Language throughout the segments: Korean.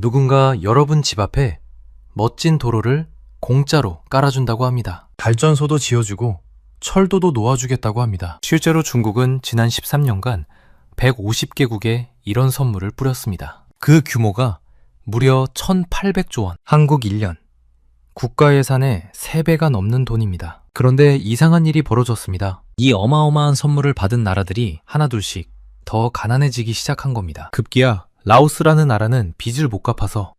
누군가 여러분 집 앞에 멋진 도로를 공짜로 깔아준다고 합니다. 발전소도 지어주고 철도도 놓아주겠다고 합니다. 실제로 중국은 지난 13년간 150개국에 이런 선물을 뿌렸습니다. 그 규모가 무려 1,800조 원, 한국 1년 국가 예산의 3배가 넘는 돈입니다. 그런데 이상한 일이 벌어졌습니다. 이 어마어마한 선물을 받은 나라들이 하나둘씩 더 가난해지기 시작한 겁니다. 급기야 라오스라는 나라는 빚을 못 갚아서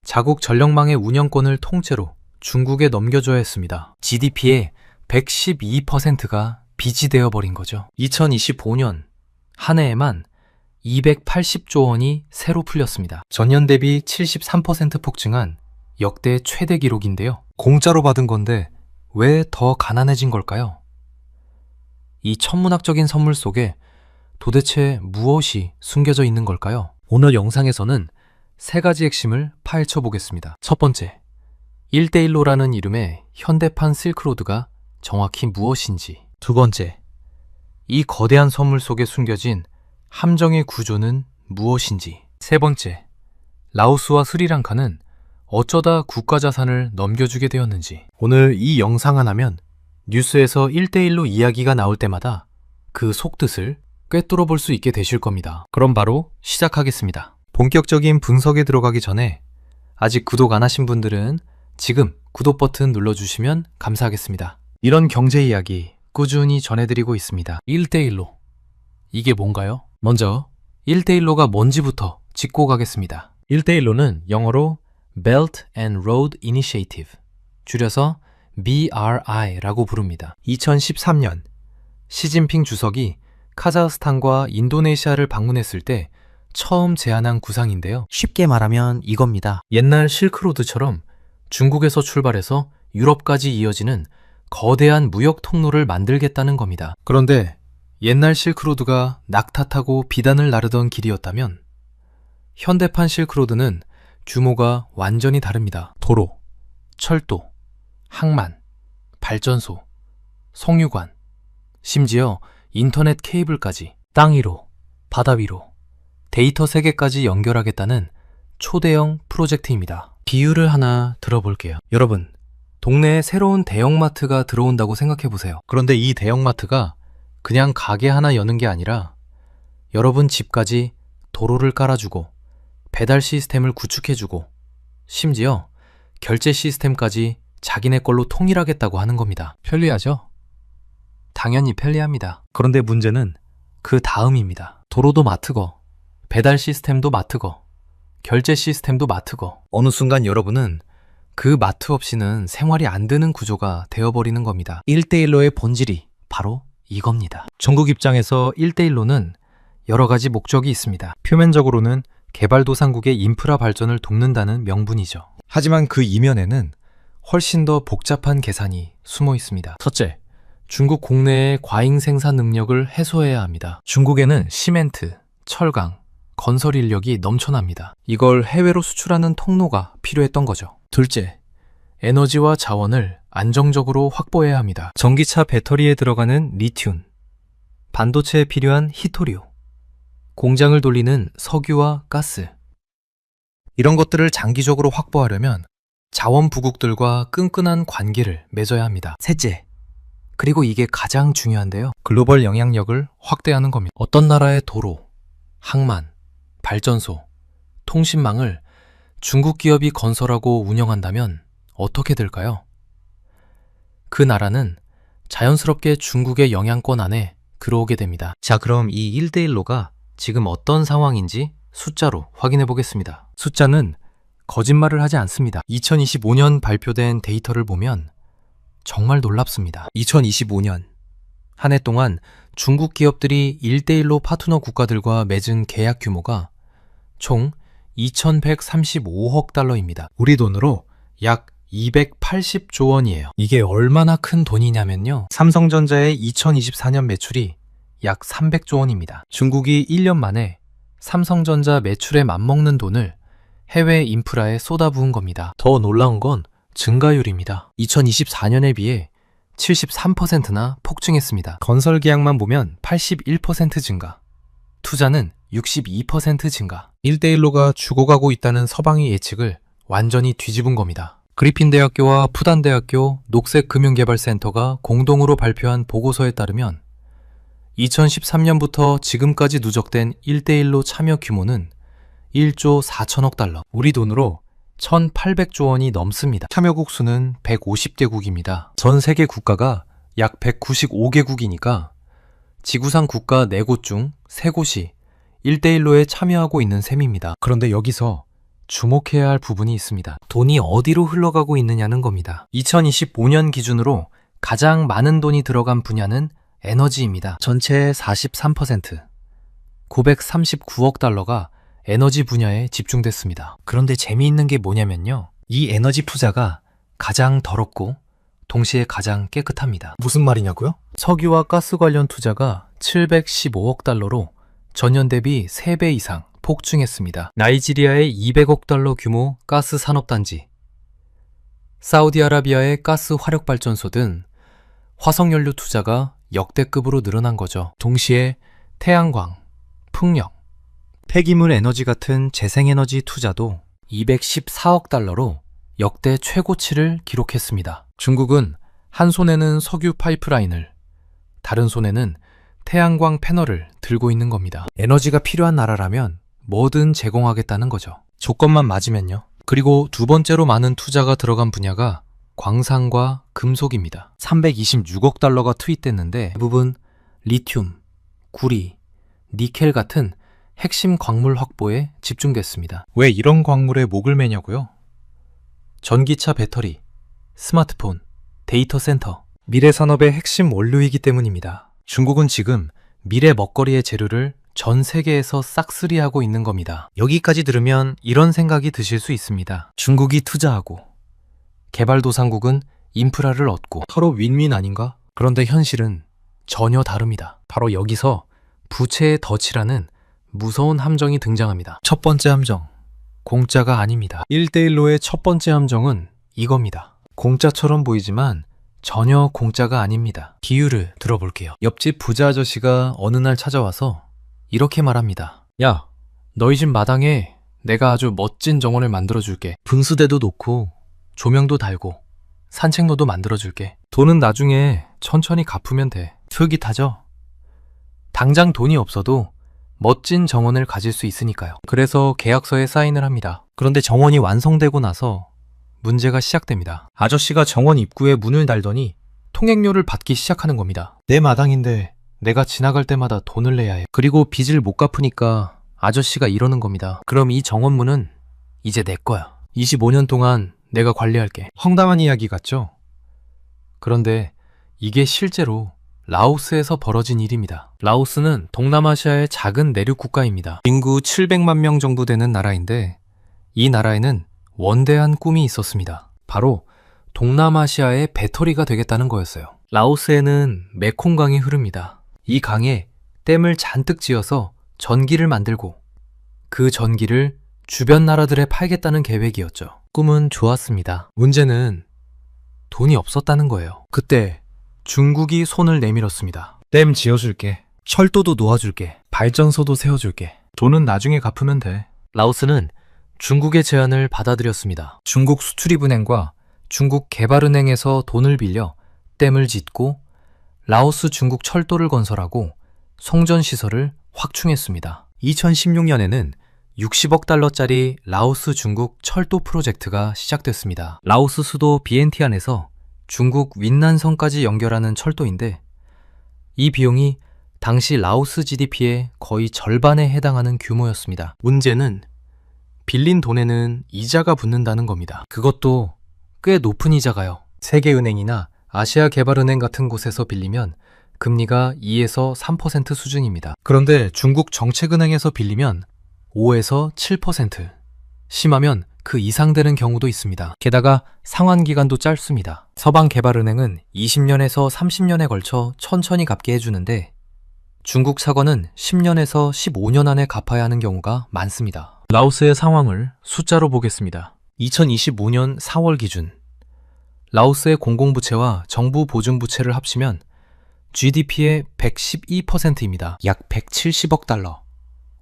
자국 전력망의 운영권을 통째로 중국에 넘겨줘야 했습니다. GDP의 112%가 빚이 되어버린 거죠. 2025년 한 해에만 280조 원이 새로 풀렸습니다. 전년 대비 73% 폭증한 역대 최대 기록인데요. 공짜로 받은 건데 왜 더 가난해진 걸까요? 이 천문학적인 선물 속에 도대체 무엇이 숨겨져 있는 걸까요? 오늘 영상에서는 3가지 핵심을 파헤쳐 보겠습니다. 첫 번째, 1대1로라는 이름의 현대판 실크로드가 정확히 무엇인지. 두 번째, 이 거대한 선물 속에 숨겨진 함정의 구조는 무엇인지. 세 번째, 라오스와 스리랑카는 어쩌다 국가자산을 넘겨주게 되었는지. 오늘 이 영상 하나면 뉴스에서 1대1로 이야기가 나올 때마다 그 속뜻을 꿰뚫어 볼 수 있게 되실 겁니다. 그럼 바로 시작하겠습니다. 본격적인 분석에 들어가기 전에 아직 구독 안 하신 분들은 지금 구독 버튼 눌러주시면 감사하겠습니다. 이런 경제 이야기 꾸준히 전해드리고 있습니다. 1대1로. 이게 뭔가요? 먼저 1대1로가 뭔지부터 짚고 가겠습니다. 1대1로는 영어로 Belt and Road Initiative, 줄여서 BRI라고 부릅니다. 2013년 시진핑 주석이 카자흐스탄과 인도네시아를 방문했을 때 처음 제안한 구상인데요. 쉽게 말하면 이겁니다. 옛날 실크로드처럼 중국에서 출발해서 유럽까지 이어지는 거대한 무역 통로를 만들겠다는 겁니다. 그런데 옛날 실크로드가 낙타타고 비단을 나르던 길이었다면 현대판 실크로드는 규모가 완전히 다릅니다. 도로, 철도, 항만, 발전소, 송유관, 심지어 인터넷 케이블까지 땅 위로, 바다 위로, 데이터 세계까지 연결하겠다는 초대형 프로젝트입니다. 비유를 하나 들어볼게요. 여러분, 동네에 새로운 대형마트가 들어온다고 생각해보세요. 그런데 이 대형마트가 그냥 가게 하나 여는 게 아니라 여러분 집까지 도로를 깔아주고 배달 시스템을 구축해주고 심지어 결제 시스템까지 자기네 걸로 통일하겠다고 하는 겁니다. 편리하죠? 당연히 편리합니다. 그런데 문제는 그 다음입니다. 도로도 마트고 배달 시스템도 마트고 결제 시스템도 마트고 어느 순간 여러분은 그 마트 없이는 생활이 안 되는 구조가 되어버리는 겁니다. 1대1로의 본질이 바로 이겁니다. 중국 입장에서 1대1로는 여러 가지 목적이 있습니다. 표면적으로는 개발도상국의 인프라 발전을 돕는다는 명분이죠. 하지만 그 이면에는 훨씬 더 복잡한 계산이 숨어 있습니다. 첫째, 중국 국내의 과잉 생산 능력을 해소해야 합니다. 중국에는 시멘트, 철강, 건설 인력이 넘쳐납니다. 이걸 해외로 수출하는 통로가 필요했던 거죠. 둘째, 에너지와 자원을 안정적으로 확보해야 합니다. 전기차 배터리에 들어가는 리튬, 반도체에 필요한 히토류, 공장을 돌리는 석유와 가스. 이런 것들을 장기적으로 확보하려면 자원부국들과 끈끈한 관계를 맺어야 합니다. 셋째, 그리고 이게 가장 중요한데요. 글로벌 영향력을 확대하는 겁니다. 어떤 나라의 도로, 항만, 발전소, 통신망을 중국 기업이 건설하고 운영한다면 어떻게 될까요? 그 나라는 자연스럽게 중국의 영향권 안에 들어오게 됩니다. 자, 그럼 이 1대1로가 지금 어떤 상황인지 숫자로 확인해 보겠습니다. 숫자는 거짓말을 하지 않습니다. 2025년 발표된 데이터를 보면 정말 놀랍습니다. 2025년 한 해 동안 중국 기업들이 1대1로 파트너 국가들과 맺은 계약 규모가 총 2,135억 달러입니다. 우리 돈으로 약 280조 원이에요. 이게 얼마나 큰 돈이냐면요. 삼성전자의 2024년 매출이 약 300조 원입니다. 중국이 1년 만에 삼성전자 매출에 맞먹는 돈을 해외 인프라에 쏟아부은 겁니다. 더 놀라운 건 증가율입니다. 2024년에 비해 73%나 폭증했습니다. 건설 계약만 보면 81% 증가, 투자는 62% 증가. 1대1로가 죽어가고 있다는 서방의 예측을 완전히 뒤집은 겁니다. 그리핀 대학교와 푸단 대학교 녹색금융개발센터가 공동으로 발표한 보고서에 따르면 2013년부터 지금까지 누적된 1대1로 참여 규모는 1조 4천억 달러, 우리 돈으로 1,800조 원이 넘습니다. 참여국 수는 150개국입니다. 전 세계 국가가 약 195개국이니까 지구상 국가 4곳 중 3곳이 1대1로에 참여하고 있는 셈입니다. 그런데 여기서 주목해야 할 부분이 있습니다. 돈이 어디로 흘러가고 있느냐는 겁니다. 2025년 기준으로 가장 많은 돈이 들어간 분야는 에너지입니다. 전체의 43%, 939억 달러가 에너지 분야에 집중됐습니다. 그런데 재미있는 게 뭐냐면요. 이 에너지 투자가 가장 더럽고 동시에 가장 깨끗합니다. 무슨 말이냐고요? 석유와 가스 관련 투자가 715억 달러로 전년 대비 3배 이상 폭증했습니다. 나이지리아의 200억 달러 규모 가스 산업단지, 사우디아라비아의 가스 화력발전소 등 화석연료 투자가 역대급으로 늘어난 거죠. 동시에 태양광, 풍력, 폐기물 에너지 같은 재생에너지 투자도 214억 달러로 역대 최고치를 기록했습니다. 중국은 한 손에는 석유 파이프라인을, 다른 손에는 태양광 패널을 들고 있는 겁니다. 에너지가 필요한 나라라면 뭐든 제공하겠다는 거죠. 조건만 맞으면요. 그리고 두 번째로 많은 투자가 들어간 분야가 광산과 금속입니다. 326억 달러가 투입됐는데 대부분 리튬, 구리, 니켈 같은 핵심 광물 확보에 집중됐습니다. 왜 이런 광물에 목을 매냐고요? 전기차 배터리, 스마트폰, 데이터 센터, 미래 산업의 핵심 원료이기 때문입니다. 중국은 지금 미래 먹거리의 재료를 전 세계에서 싹쓸이하고 있는 겁니다. 여기까지 들으면 이런 생각이 드실 수 있습니다. 중국이 투자하고 개발도상국은 인프라를 얻고 서로 윈윈 아닌가? 그런데 현실은 전혀 다릅니다. 바로 여기서 부채의 덫이라는 무서운 함정이 등장합니다. 첫 번째 함정, 공짜가 아닙니다. 1대1로의 첫 번째 함정은 이겁니다. 공짜처럼 보이지만 전혀 공짜가 아닙니다. 비유를 들어볼게요. 옆집 부자 아저씨가 어느 날 찾아와서 이렇게 말합니다. 야, 너희 집 마당에 내가 아주 멋진 정원을 만들어줄게. 분수대도 놓고 조명도 달고 산책로도 만들어줄게. 돈은 나중에 천천히 갚으면 돼. 솔깃하죠? 당장 돈이 없어도 멋진 정원을 가질 수 있으니까요. 그래서 계약서에 사인을 합니다. 그런데 정원이 완성되고 나서 문제가 시작됩니다. 아저씨가 정원 입구에 문을 달더니 통행료를 받기 시작하는 겁니다. 내 마당인데 내가 지나갈 때마다 돈을 내야 해. 그리고 빚을 못 갚으니까 아저씨가 이러는 겁니다. 그럼 이 정원문은 이제 내 거야. 25년 동안 내가 관리할게. 황당한 이야기 같죠? 그런데 이게 실제로 라오스에서 벌어진 일입니다. 라오스는 동남아시아의 작은 내륙 국가입니다. 인구 700만 명 정도 되는 나라인데 이 나라에는 원대한 꿈이 있었습니다. 바로 동남아시아의 배터리가 되겠다는 거였어요. 라오스에는 메콩강이 흐릅니다. 이 강에 댐을 잔뜩 지어서 전기를 만들고 그 전기를 주변 나라들에 팔겠다는 계획이었죠. 꿈은 좋았습니다. 문제는 돈이 없었다는 거예요. 그때 중국이 손을 내밀었습니다. 댐 지어줄게. 철도도 놓아줄게. 발전소도 세워줄게. 돈은 나중에 갚으면 돼. 라오스는 중국의 제안을 받아들였습니다. 중국 수출입은행과 중국 개발은행에서 돈을 빌려 댐을 짓고 라오스 중국 철도를 건설하고 송전시설을 확충했습니다. 2016년에는 60억 달러짜리 라오스 중국 철도 프로젝트가 시작됐습니다. 라오스 수도 비엔티안에서 중국 윈난성까지 연결하는 철도인데 이 비용이 당시 라오스 GDP의 거의 절반에 해당하는 규모였습니다. 문제는 빌린 돈에는 이자가 붙는다는 겁니다. 그것도 꽤 높은 이자가요. 세계은행이나 아시아개발은행 같은 곳에서 빌리면 금리가 2에서 3% 수준입니다. 그런데 중국 정책은행에서 빌리면 5에서 7%, 심하면 그 이상 되는 경우도 있습니다. 게다가 상환기간도 짧습니다. 서방개발은행은 20년에서 30년에 걸쳐 천천히 갚게 해주는데 중국 사과는 10년에서 15년 안에 갚아야 하는 경우가 많습니다. 라오스의 상황을 숫자로 보겠습니다. 2025년 4월 기준 라오스의 공공부채와 정부 보증부채를 합치면 GDP의 112%입니다. 약 170억 달러,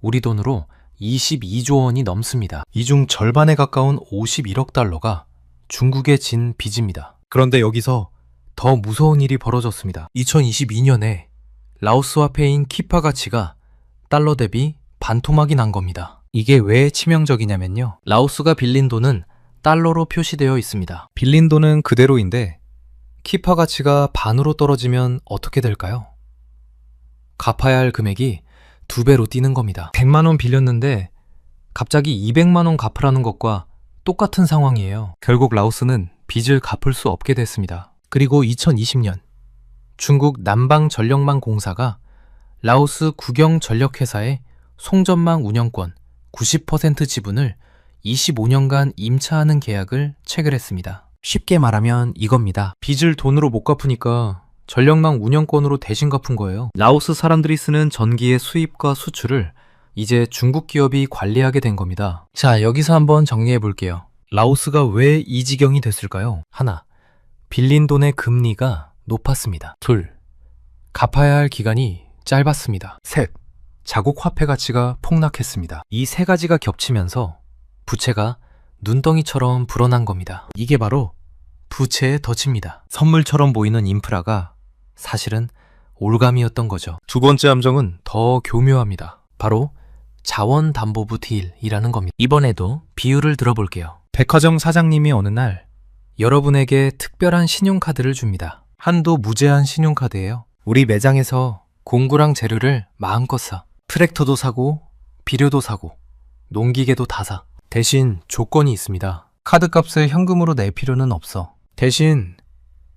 우리 돈으로 22조 원이 넘습니다. 이 중 절반에 가까운 51억 달러가 중국에 진 빚입니다. 그런데 여기서 더 무서운 일이 벌어졌습니다. 2022년에 라오스 화폐인 키파 가치가 달러 대비 반토막이 난 겁니다. 이게 왜 치명적이냐면요. 라오스가 빌린 돈은 달러로 표시되어 있습니다. 빌린 돈은 그대로인데 키파 가치가 반으로 떨어지면 어떻게 될까요? 갚아야 할 금액이 2배로 뛰는 겁니다. 100만 원 빌렸는데 갑자기 200만 원 갚으라는 것과 똑같은 상황이에요. 결국 라오스는 빚을 갚을 수 없게 됐습니다. 그리고 2020년 중국 남방전력망 공사가 라오스 국영전력회사에 송전망 운영권 90% 지분을 25년간 임차하는 계약을 체결했습니다. 쉽게 말하면 이겁니다. 빚을 돈으로 못 갚으니까 전력망 운영권으로 대신 갚은 거예요. 라오스 사람들이 쓰는 전기의 수입과 수출을 이제 중국 기업이 관리하게 된 겁니다. 자, 여기서 한번 정리해 볼게요. 라오스가 왜 이 지경이 됐을까요? 하나, 빌린 돈의 금리가 높았습니다. 둘, 갚아야 할 기간이 짧았습니다. 셋, 자국 화폐 가치가 폭락했습니다. 이 세 가지가 겹치면서 부채가 눈덩이처럼 불어난 겁니다. 이게 바로 부채의 덫입니다. 선물처럼 보이는 인프라가 사실은 올감이었던 거죠. 두 번째 함정은 더 교묘합니다. 바로 자원담보부 딜이라는 겁니다. 이번에도 비유를 들어볼게요. 백화점 사장님이 어느 날 여러분에게 특별한 신용카드를 줍니다. 한도 무제한 신용카드예요. 우리 매장에서 공구랑 재료를 마음껏 사. 트랙터도 사고 비료도 사고 농기계도 다 사. 대신 조건이 있습니다. 카드값을 현금으로 낼 필요는 없어. 대신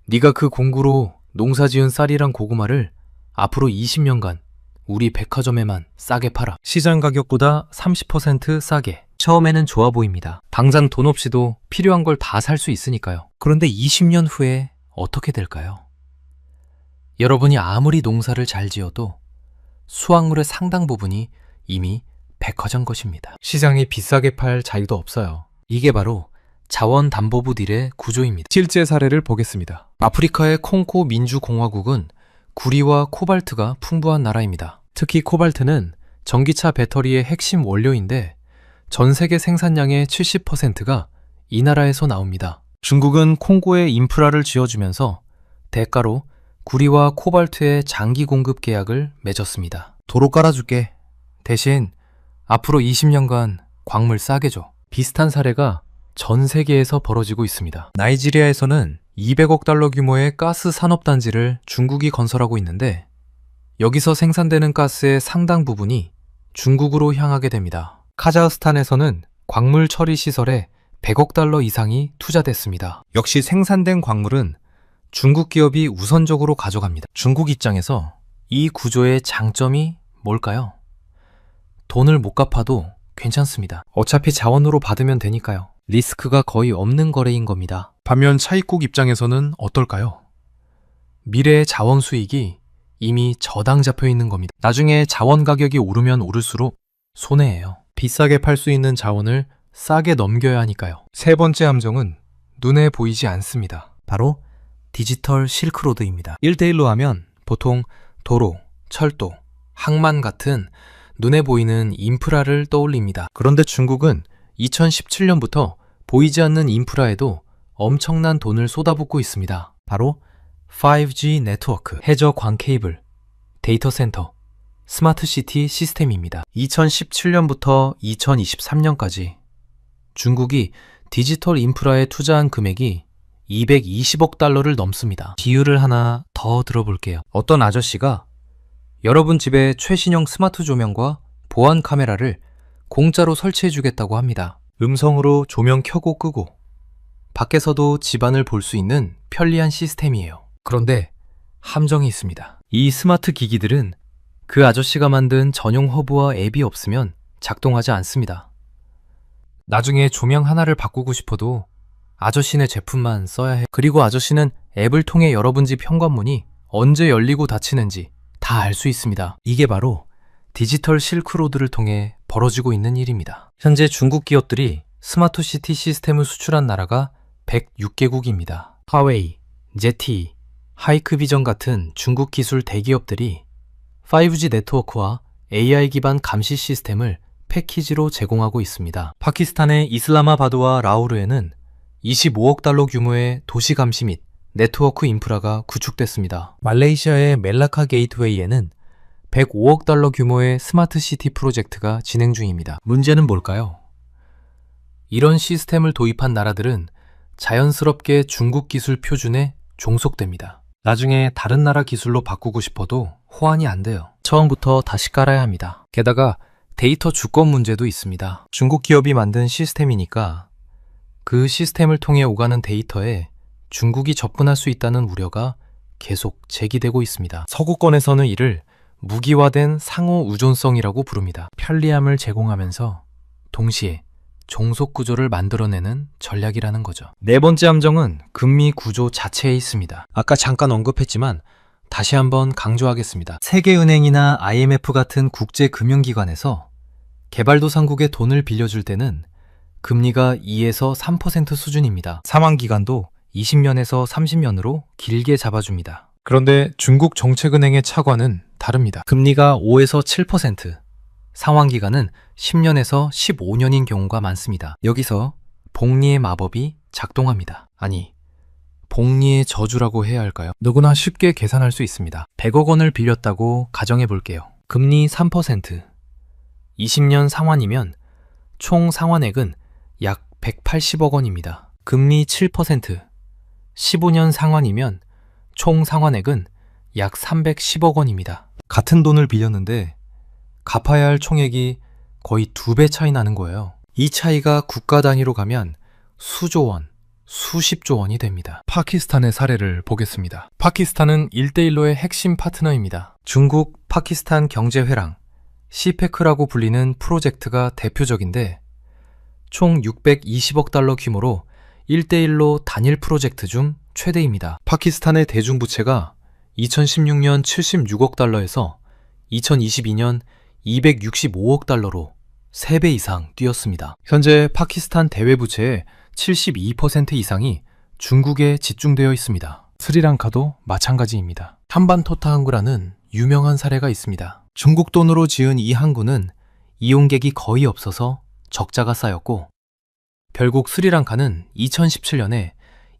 네가 그 공구로 농사지은 쌀이랑 고구마를 앞으로 20년간 우리 백화점에만 싸게 팔아. 시장 가격보다 30% 싸게. 처음에는 좋아 보입니다. 당장 돈 없이도 필요한 걸 다 살 수 있으니까요. 그런데 20년 후에 어떻게 될까요? 여러분이 아무리 농사를 잘 지어도 수확물의 상당 부분이 이미 백화점 것입니다. 시장이 비싸게 팔 자유도 없어요. 이게 바로 자원담보부 딜의 구조입니다. 실제 사례를 보겠습니다. 아프리카의 콩고 민주공화국은 구리와 코발트가 풍부한 나라입니다. 특히 코발트는 전기차 배터리의 핵심 원료인데 전 세계 생산량의 70%가 이 나라에서 나옵니다. 중국은 콩고에 인프라를 쥐어주면서 대가로 구리와 코발트의 장기 공급 계약을 맺었습니다. 도로 깔아줄게. 대신 앞으로 20년간 광물 싸게 줘. 비슷한 사례가 전 세계에서 벌어지고 있습니다. 나이지리아에서는 200억 달러 규모의 가스 산업단지를 중국이 건설하고 있는데 여기서 생산되는 가스의 상당 부분이 중국으로 향하게 됩니다. 카자흐스탄에서는 광물 처리 시설에 100억 달러 이상이 투자됐습니다. 역시 생산된 광물은 중국 기업이 우선적으로 가져갑니다. 중국 입장에서 이 구조의 장점이 뭘까요? 돈을 못 갚아도 괜찮습니다. 어차피 자원으로 받으면 되니까요. 리스크가 거의 없는 거래인 겁니다. 반면 차익국 입장에서는 어떨까요? 미래의 자원 수익이 이미 저당 잡혀 있는 겁니다. 나중에 자원 가격이 오르면 오를수록 손해예요. 비싸게 팔 수 있는 자원을 싸게 넘겨야 하니까요. 세 번째 함정은 눈에 보이지 않습니다. 바로 디지털 실크로드입니다. 1대1로 하면 보통 도로, 철도, 항만 같은 눈에 보이는 인프라를 떠올립니다. 그런데 중국은 2017년부터 보이지 않는 인프라에도 엄청난 돈을 쏟아붓고 있습니다. 바로 5G 네트워크, 해저 광 케이블, 데이터 센터, 스마트 시티 시스템입니다. 2017년부터 2023년까지 중국이 디지털 인프라에 투자한 금액이 220억 달러를 넘습니다. 비유를 하나 더 들어볼게요. 어떤 아저씨가 여러분 집에 최신형 스마트 조명과 보안 카메라를 공짜로 설치해주겠다고 합니다. 음성으로 조명 켜고 끄고 밖에서도 집안을 볼 수 있는 편리한 시스템이에요. 그런데 함정이 있습니다. 이 스마트 기기들은 그 아저씨가 만든 전용 허브와 앱이 없으면 작동하지 않습니다. 나중에 조명 하나를 바꾸고 싶어도 아저씨네 제품만 써야 해요. 그리고 아저씨는 앱을 통해 여러분 집 현관문이 언제 열리고 닫히는지 다 알 수 있습니다. 이게 바로 디지털 실크로드를 통해 벌어지고 있는 일입니다. 현재 중국 기업들이 스마트 시티 시스템을 수출한 나라가 106개국입니다. 화웨이, ZTE, 하이크비전 같은 중국 기술 대기업들이 5G 네트워크와 AI 기반 감시 시스템을 패키지로 제공하고 있습니다. 파키스탄의 이슬라마바드와 라오르에는 25억 달러 규모의 도시 감시 및 네트워크 인프라가 구축됐습니다. 말레이시아의 멜라카 게이트웨이에는 105억 달러 규모의 스마트 시티 프로젝트가 진행 중입니다. 문제는 뭘까요? 이런 시스템을 도입한 나라들은 자연스럽게 중국 기술 표준에 종속됩니다. 나중에 다른 나라 기술로 바꾸고 싶어도 호환이 안 돼요. 처음부터 다시 깔아야 합니다. 게다가 데이터 주권 문제도 있습니다. 중국 기업이 만든 시스템이니까 그 시스템을 통해 오가는 데이터에 중국이 접근할 수 있다는 우려가 계속 제기되고 있습니다. 서구권에서는 이를 무기화된 상호 의존성이라고 부릅니다. 편리함을 제공하면서 동시에 종속 구조를 만들어내는 전략이라는 거죠. 네 번째 함정은 금리 구조 자체에 있습니다. 아까 잠깐 언급했지만 다시 한번 강조하겠습니다. 세계은행이나 IMF 같은 국제금융기관에서 개발도상국에 돈을 빌려줄 때는 금리가 2에서 3% 수준입니다. 상환기간도 20년에서 30년으로 길게 잡아줍니다. 그런데 중국 정책은행의 차관은 다릅니다. 금리가 5에서 7%, 상환기간은 10년에서 15년인 경우가 많습니다. 여기서 복리의 마법이 작동합니다. 아니, 복리의 저주라고 해야 할까요? 누구나 쉽게 계산할 수 있습니다. 100억 원을 빌렸다고 가정해 볼게요. 금리 3%, 20년 상환이면 총 상환액은 약 180억 원입니다. 금리 7%, 15년 상환이면 총 상환액은 약 310억 원입니다. 같은 돈을 빌렸는데 갚아야 할 총액이 거의 2배 차이 나는 거예요. 이 차이가 국가 단위로 가면 수조 원, 수십조 원이 됩니다. 파키스탄의 사례를 보겠습니다. 파키스탄은 1대1로의 핵심 파트너입니다. 중국 파키스탄 경제회랑, 시페크라고 불리는 프로젝트가 대표적인데 총 620억 달러 규모로 1대1로 단일 프로젝트 중 최대입니다. 파키스탄의 대중부채가 2016년 76억 달러에서 2022년 265억 달러로 3배 이상 뛰었습니다. 현재 파키스탄 대외부채의 72% 이상이 중국에 집중되어 있습니다. 스리랑카도 마찬가지입니다. 한반토타 항구라는 유명한 사례가 있습니다. 중국 돈으로 지은 이 항구는 이용객이 거의 없어서 적자가 쌓였고 결국 스리랑카는 2017년에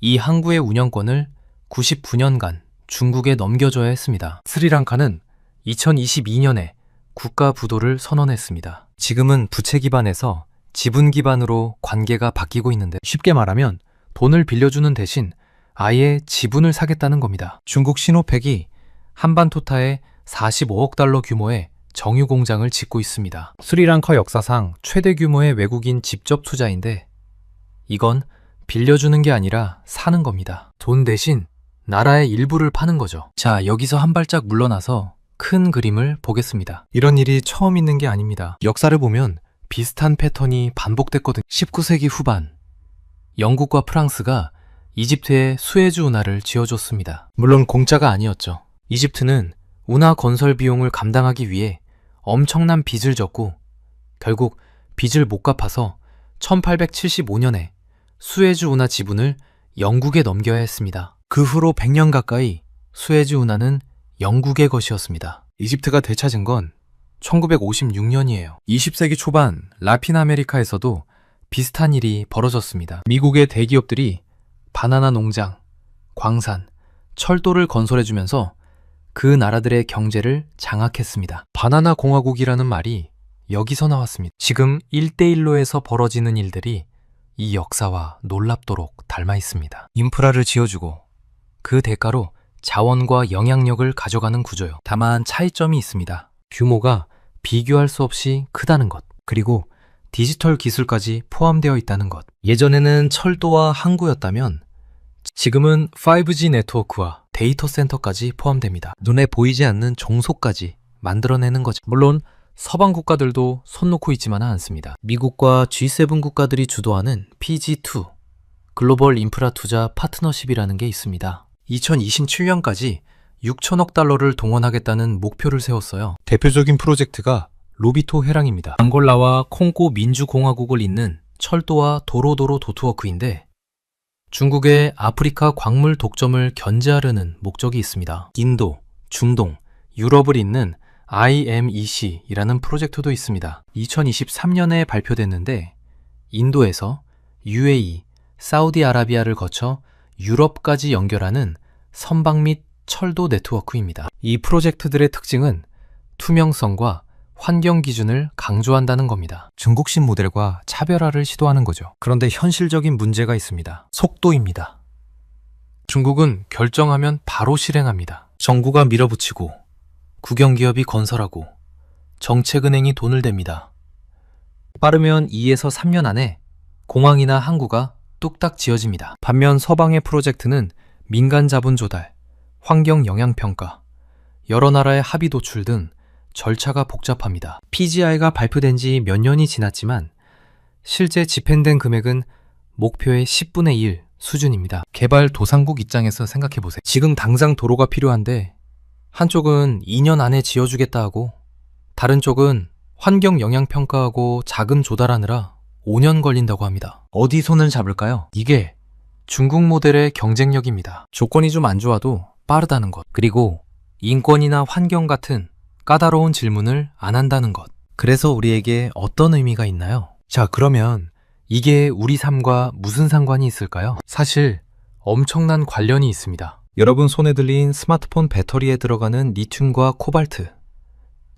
이 항구의 운영권을 99년간 중국에 넘겨줘야 했습니다. 스리랑카는 2022년에 국가 부도를 선언했습니다. 지금은 부채 기반에서 지분 기반으로 관계가 바뀌고 있는데 쉽게 말하면 돈을 빌려주는 대신 아예 지분을 사겠다는 겁니다. 중국 시노팩이 한반토타에 45억 달러 규모의 정유 공장을 짓고 있습니다. 스리랑카 역사상 최대 규모의 외국인 직접 투자인데 이건 빌려주는 게 아니라 사는 겁니다. 돈 대신 나라의 일부를 파는 거죠. 자, 여기서 한 발짝 물러나서 큰 그림을 보겠습니다. 이런 일이 처음 있는 게 아닙니다. 역사를 보면 비슷한 패턴이 반복됐거든요. 19세기 후반 영국과 프랑스가 이집트에 수에즈 운하를 지어줬습니다. 물론 공짜가 아니었죠. 이집트는 운하 건설 비용을 감당하기 위해 엄청난 빚을 졌고 결국 빚을 못 갚아서 1875년에 수에즈 운하 지분을 영국에 넘겨야 했습니다. 그 후로 100년 가까이 수에즈 운하는 영국의 것이었습니다. 이집트가 되찾은 건 1956년이에요. 20세기 초반 라틴 아메리카에서도 비슷한 일이 벌어졌습니다. 미국의 대기업들이 바나나 농장, 광산, 철도를 건설해주면서 그 나라들의 경제를 장악했습니다. 바나나 공화국이라는 말이 여기서 나왔습니다. 지금 1대1로에서 벌어지는 일들이 이 역사와 놀랍도록 닮아 있습니다. 인프라를 지어주고 그 대가로 자원과 영향력을 가져가는 구조요. 다만 차이점이 있습니다. 규모가 비교할 수 없이 크다는 것, 그리고 디지털 기술까지 포함되어 있다는 것. 예전에는 철도와 항구였다면 지금은 5G 네트워크와 데이터 센터까지 포함됩니다. 눈에 보이지 않는 종속까지 만들어내는 거죠. 물론 서방 국가들도 손 놓고 있지만은 않습니다. 미국과 G7 국가들이 주도하는 PG2, 글로벌 인프라 투자 파트너십이라는 게 있습니다. 2027년까지 6천억 달러를 동원하겠다는 목표를 세웠어요. 대표적인 프로젝트가 로비토 해랑입니다. 앙골라와 콩고 민주공화국을 잇는 철도와 도로도로 도트워크인데 중국의 아프리카 광물 독점을 견제하려는 목적이 있습니다. 인도, 중동, 유럽을 잇는 IMEC이라는 프로젝트도 있습니다. 2023년에 발표됐는데 인도에서 UAE, 사우디아라비아를 거쳐 유럽까지 연결하는 선박 및 철도 네트워크입니다. 이 프로젝트들의 특징은 투명성과 환경 기준을 강조한다는 겁니다. 중국식 모델과 차별화를 시도하는 거죠. 그런데 현실적인 문제가 있습니다. 속도입니다. 중국은 결정하면 바로 실행합니다. 정부가 밀어붙이고 국영기업이 건설하고 정책은행이 돈을 댑니다. 빠르면 2에서 3년 안에 공항이나 항구가 뚝딱 지어집니다. 반면 서방의 프로젝트는 민간 자본 조달, 환경 영향 평가, 여러 나라의 합의 도출 등 절차가 복잡합니다. PGI가 발표된 지 몇 년이 지났지만 실제 집행된 금액은 목표의 10분의 1 수준입니다. 개발도상국 입장에서 생각해보세요. 지금 당장 도로가 필요한데 한쪽은 2년 안에 지어주겠다 하고 다른 쪽은 환경 영향 평가하고 자금 조달하느라 5년 걸린다고 합니다. 어디 손을 잡을까요? 이게 중국 모델의 경쟁력입니다. 조건이 좀 안 좋아도 빠르다는 것, 그리고 인권이나 환경 같은 까다로운 질문을 안 한다는 것. 그래서 우리에게 어떤 의미가 있나요? 자, 그러면 이게 우리 삶과 무슨 상관이 있을까요? 사실 엄청난 관련이 있습니다. 여러분 손에 들린 스마트폰 배터리에 들어가는 리튬과 코발트.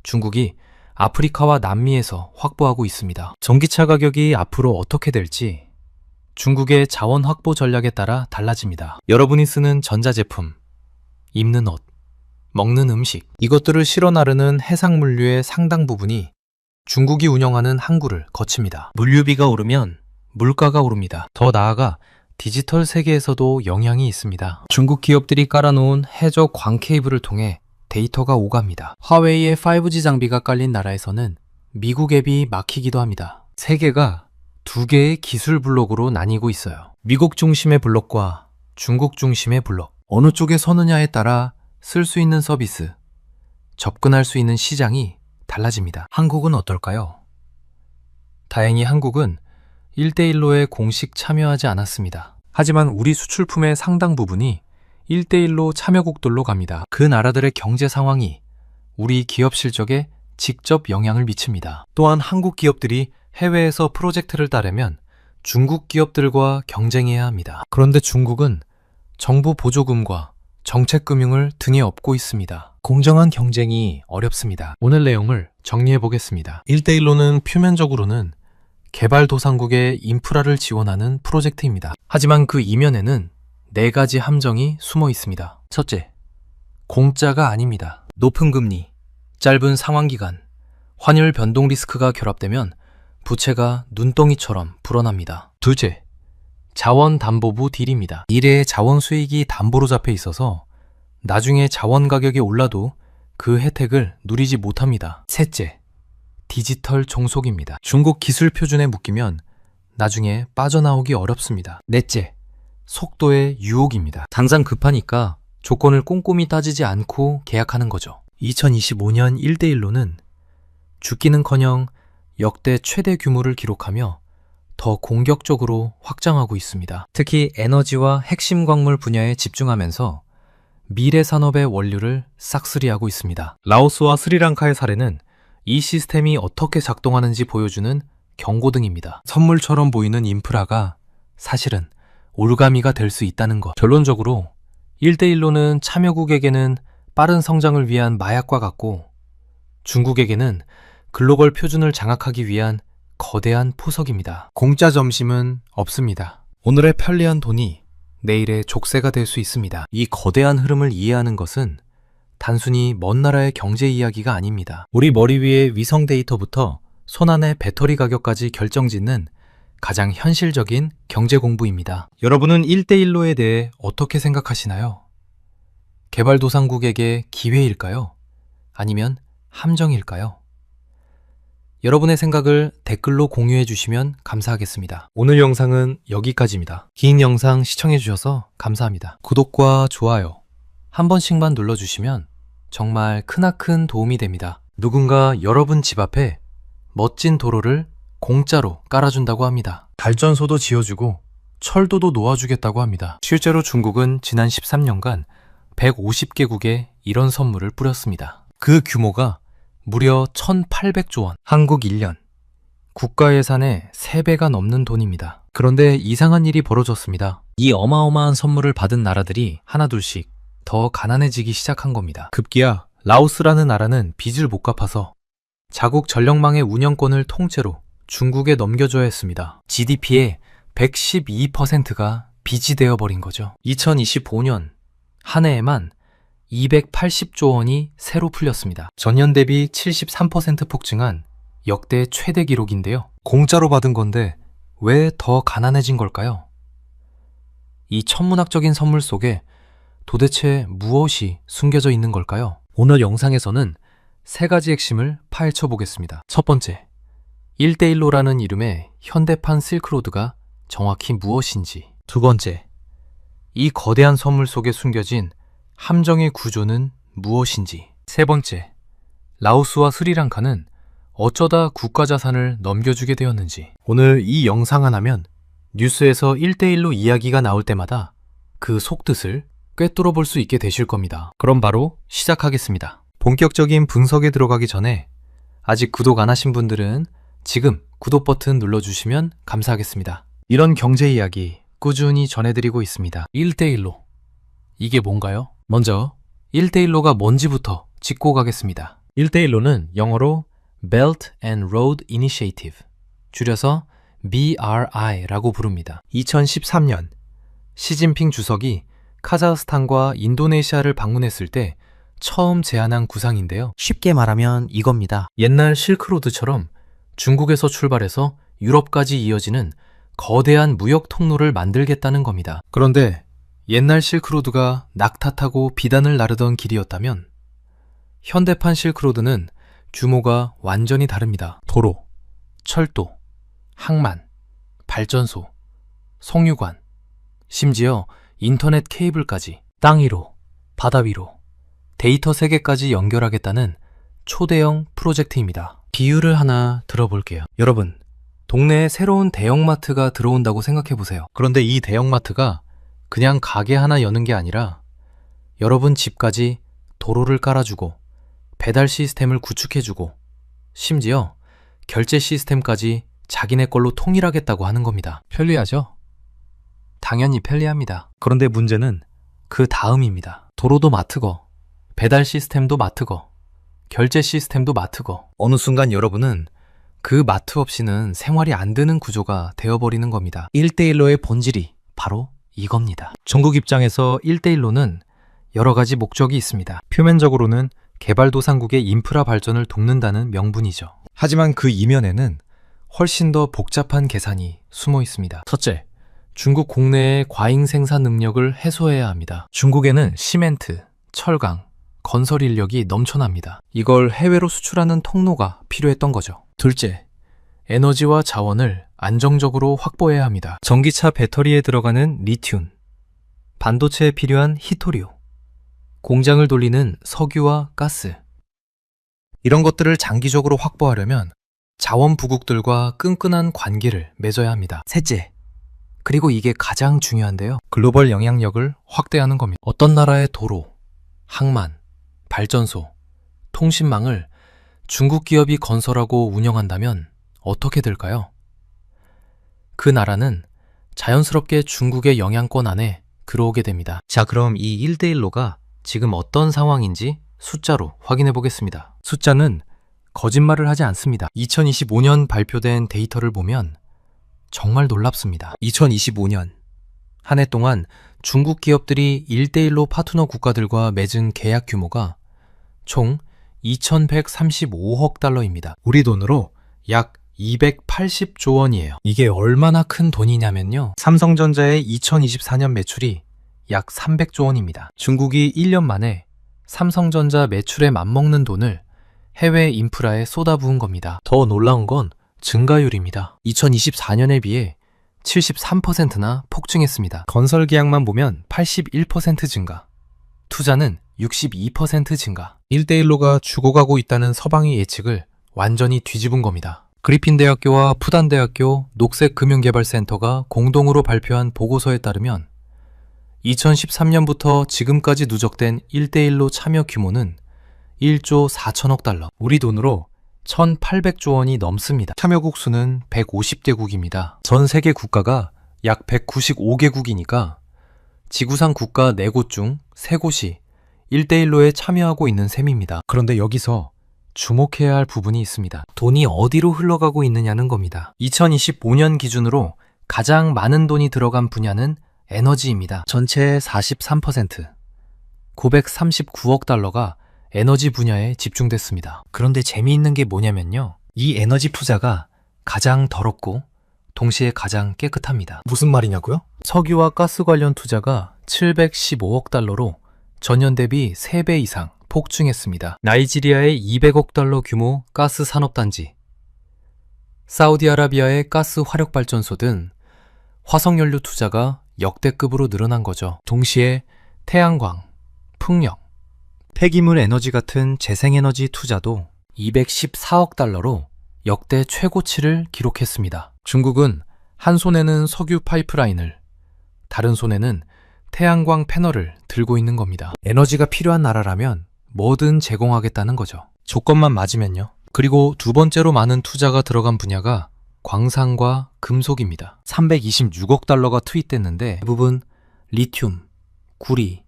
중국이 아프리카와 남미에서 확보하고 있습니다. 전기차 가격이 앞으로 어떻게 될지 중국의 자원 확보 전략에 따라 달라집니다. 여러분이 쓰는 전자제품, 입는 옷, 먹는 음식, 이것들을 실어 나르는 해상물류의 상당 부분이 중국이 운영하는 항구를 거칩니다. 물류비가 오르면 물가가 오릅니다. 더 나아가 디지털 세계에서도 영향이 있습니다. 중국 기업들이 깔아놓은 해저 광 케이블을 통해 데이터가 오갑니다. 화웨이의 5G 장비가 깔린 나라에서는 미국 앱이 막히기도 합니다. 세계가 두 개의 기술 블록으로 나뉘고 있어요. 미국 중심의 블록과 중국 중심의 블록. 어느 쪽에 서느냐에 따라 쓸 수 있는 서비스, 접근할 수 있는 시장이 달라집니다. 한국은 어떨까요? 다행히 한국은 1대1로에 공식 참여하지 않았습니다. 하지만 우리 수출품의 상당 부분이 1대1로 참여국들로 갑니다. 그 나라들의 경제 상황이 우리 기업 실적에 직접 영향을 미칩니다. 또한 한국 기업들이 해외에서 프로젝트를 따려면 중국 기업들과 경쟁해야 합니다. 그런데 중국은 정부 보조금과 정책금융을 등에 업고 있습니다. 공정한 경쟁이 어렵습니다. 오늘 내용을 정리해 보겠습니다. 1대1로는 표면적으로는 개발도상국의 인프라를 지원하는 프로젝트입니다. 하지만 그 이면에는 4가지 함정이 숨어 있습니다. 첫째, 공짜가 아닙니다. 높은 금리, 짧은 상환기간, 환율 변동 리스크가 결합되면 부채가 눈덩이처럼 불어납니다. 둘째, 자원담보부 딜입니다. 미래의 자원 수익이 담보로 잡혀 있어서 나중에 자원 가격이 올라도 그 혜택을 누리지 못합니다. 셋째, 디지털 종속입니다. 중국 기술 표준에 묶이면 나중에 빠져나오기 어렵습니다. 넷째, 속도의 유혹입니다. 당장 급하니까 조건을 꼼꼼히 따지지 않고 계약하는 거죠. 2025년 1대1로는 죽기는커녕 역대 최대 규모를 기록하며 더 공격적으로 확장하고 있습니다. 특히 에너지와 핵심 광물 분야에 집중하면서 미래 산업의 원료를 싹쓸이하고 있습니다. 라오스와 스리랑카의 사례는 이 시스템이 어떻게 작동하는지 보여주는 경고등입니다. 선물처럼 보이는 인프라가 사실은 올가미가 될 수 있다는 것. 결론적으로 1대1로는 참여국에게는 빠른 성장을 위한 마약과 같고 중국에게는 글로벌 표준을 장악하기 위한 거대한 포석입니다. 공짜 점심은 없습니다. 오늘의 편리한 돈이 내일의 족쇄가 될 수 있습니다. 이 거대한 흐름을 이해하는 것은 단순히 먼 나라의 경제 이야기가 아닙니다. 우리 머리 위에 위성 데이터부터 손안의 배터리 가격까지 결정짓는 가장 현실적인 경제 공부입니다. 여러분은 1대1로에 대해 어떻게 생각하시나요? 개발도상국에게 기회일까요? 아니면 함정일까요? 여러분의 생각을 댓글로 공유해 주시면 감사하겠습니다. 오늘 영상은 여기까지입니다. 긴 영상 시청해 주셔서 감사합니다. 구독과 좋아요 한 번씩만 눌러주시면 정말 크나큰 도움이 됩니다. 누군가 여러분 집 앞에 멋진 도로를 공짜로 깔아준다고 합니다. 발전소도 지어주고 철도도 놓아주겠다고 합니다. 실제로 중국은 지난 13년간 150개국에 이런 선물을 뿌렸습니다. 그 규모가 무려 1,800조 원. 한국 1년 국가 예산의 3배가 넘는 돈입니다. 그런데 이상한 일이 벌어졌습니다. 이 어마어마한 선물을 받은 나라들이 하나둘씩 더 가난해지기 시작한 겁니다. 급기야 라오스라는 나라는 빚을 못 갚아서 자국 전력망의 운영권을 통째로 중국에 넘겨줘야 했습니다. GDP의 112%가 빚이 되어버린 거죠. 2025년 한 해에만 280조 원이 새로 풀렸습니다. 전년 대비 73% 폭증한 역대 최대 기록인데요. 공짜로 받은 건데 왜 더 가난해진 걸까요? 이 천문학적인 선물 속에 도대체 무엇이 숨겨져 있는 걸까요? 오늘 영상에서는 3가지 핵심을 파헤쳐 보겠습니다. 첫 번째, 1대1로라는 이름의 현대판 실크로드가 정확히 무엇인지. 두 번째, 이 거대한 선물 속에 숨겨진 함정의 구조는 무엇인지. 세 번째, 라오스와 스리랑카는 어쩌다 국가 자산을 넘겨주게 되었는지. 오늘 이 영상 하나면 뉴스에서 1대1로 이야기가 나올 때마다 그 속뜻을 꿰뚫어 볼 수 있게 되실 겁니다. 그럼 바로 시작하겠습니다. 본격적인 분석에 들어가기 전에 아직 구독 안 하신 분들은 지금 구독 버튼 눌러주시면 감사하겠습니다. 이런 경제 이야기 꾸준히 전해드리고 있습니다. 1대1로. 이게 뭔가요? 먼저 1대1로가 뭔지부터 짚고 가겠습니다. 1대1로는 영어로 Belt and Road Initiative, 줄여서 BRI라고 부릅니다. 2013년 시진핑 주석이 카자흐스탄과 인도네시아를 방문했을 때 처음 제안한 구상인데요. 쉽게 말하면 이겁니다. 옛날 실크로드처럼 중국에서 출발해서 유럽까지 이어지는 거대한 무역 통로를 만들겠다는 겁니다. 그런데 옛날 실크로드가 낙타 타고 비단을 나르던 길이었다면 현대판 실크로드는 규모가 완전히 다릅니다. 도로, 철도, 항만, 발전소, 송유관, 심지어 인터넷 케이블까지 땅 위로, 바다 위로, 데이터 세계까지 연결하겠다는 초대형 프로젝트입니다. 비유를 하나 들어볼게요. 여러분, 동네에 새로운 대형마트가 들어온다고 생각해보세요. 그런데 이 대형마트가 그냥 가게 하나 여는 게 아니라 여러분 집까지 도로를 깔아주고 배달 시스템을 구축해주고 심지어 결제 시스템까지 자기네 걸로 통일하겠다고 하는 겁니다. 편리하죠? 당연히 편리합니다. 그런데 문제는 그 다음입니다. 도로도 마트거, 배달 시스템도 마트거, 결제 시스템도 마트거. 어느 순간 여러분은 그 마트 없이는 생활이 안 되는 구조가 되어버리는 겁니다. 1대1로의 본질이 바로 이겁니다. 중국 입장에서 1대1로는 여러 가지 목적이 있습니다. 표면적으로는 개발도상국의 인프라 발전을 돕는다는 명분이죠. 하지만 그 이면에는 훨씬 더 복잡한 계산이 숨어 있습니다. 첫째, 중국 국내의 과잉 생산 능력을 해소해야 합니다. 중국에는 시멘트, 철강, 건설 인력이 넘쳐납니다. 이걸 해외로 수출하는 통로가 필요했던 거죠. 둘째, 에너지와 자원을 안정적으로 확보해야 합니다. 전기차 배터리에 들어가는 리튬, 반도체에 필요한 히토리오, 공장을 돌리는 석유와 가스. 이런 것들을 장기적으로 확보하려면 자원 부국들과 끈끈한 관계를 맺어야 합니다. 셋째, 그리고 이게 가장 중요한데요. 글로벌 영향력을 확대하는 겁니다. 어떤 나라의 도로, 항만, 발전소, 통신망을 중국 기업이 건설하고 운영한다면 어떻게 될까요? 그 나라는 자연스럽게 중국의 영향권 안에 들어오게 됩니다. 자, 그럼 이 1대1로가 지금 어떤 상황인지 숫자로 확인해 보겠습니다. 숫자는 거짓말을 하지 않습니다. 2025년 발표된 데이터를 보면 정말 놀랍습니다. 2025년 한 해 동안 중국 기업들이 1대1로 파트너 국가들과 맺은 계약 규모가 총 2,135억 달러입니다. 우리 돈으로 약 280조 원이에요. 이게 얼마나 큰 돈이냐면요. 삼성전자의 2024년 매출이 약 300조 원입니다. 중국이 1년 만에 삼성전자 매출에 맞먹는 돈을 해외 인프라에 쏟아부은 겁니다. 더 놀라운 건 증가율입니다. 2024년에 비해 73%나 폭증했습니다. 건설 계약만 보면 81% 증가, 투자는 62% 증가. 1대1로가 죽어가고 있다는 서방의 예측을 완전히 뒤집은 겁니다. 그리핀 대학교와 푸단 대학교 녹색금융개발센터가 공동으로 발표한 보고서에 따르면 2013년부터 지금까지 누적된 1대1로 참여 규모는 1조 4천억 달러, 우리 돈으로 1,800조 원이 넘습니다. 참여국 수는 150개국입니다. 전 세계 국가가 약 195개국이니까 지구상 국가 4곳 중 3곳이 1대1로에 참여하고 있는 셈입니다. 그런데 여기서 주목해야 할 부분이 있습니다. 돈이 어디로 흘러가고 있느냐는 겁니다. 2025년 기준으로 가장 많은 돈이 들어간 분야는 에너지입니다. 전체의 43%, 939억 달러가 에너지 분야에 집중됐습니다. 그런데 재미있는 게 뭐냐면요. 이 에너지 투자가 가장 더럽고 동시에 가장 깨끗합니다. 무슨 말이냐고요? 석유와 가스 관련 투자가 715억 달러로 전년 대비 3배 이상 폭증했습니다. 나이지리아의 200억 달러 규모 가스 산업단지, 사우디아라비아의 가스 화력발전소 등 화석연료 투자가 역대급으로 늘어난 거죠. 동시에 태양광, 풍력, 폐기물 에너지 같은 재생에너지 투자도 214억 달러로 역대 최고치를 기록했습니다. 중국은 한 손에는 석유 파이프라인을, 다른 손에는 태양광 패널을 들고 있는 겁니다. 에너지가 필요한 나라라면 뭐든 제공하겠다는 거죠. 조건만 맞으면요. 그리고 두 번째로 많은 투자가 들어간 분야가 광산과 금속입니다. 326억 달러가 투입됐는데 대부분 리튬, 구리,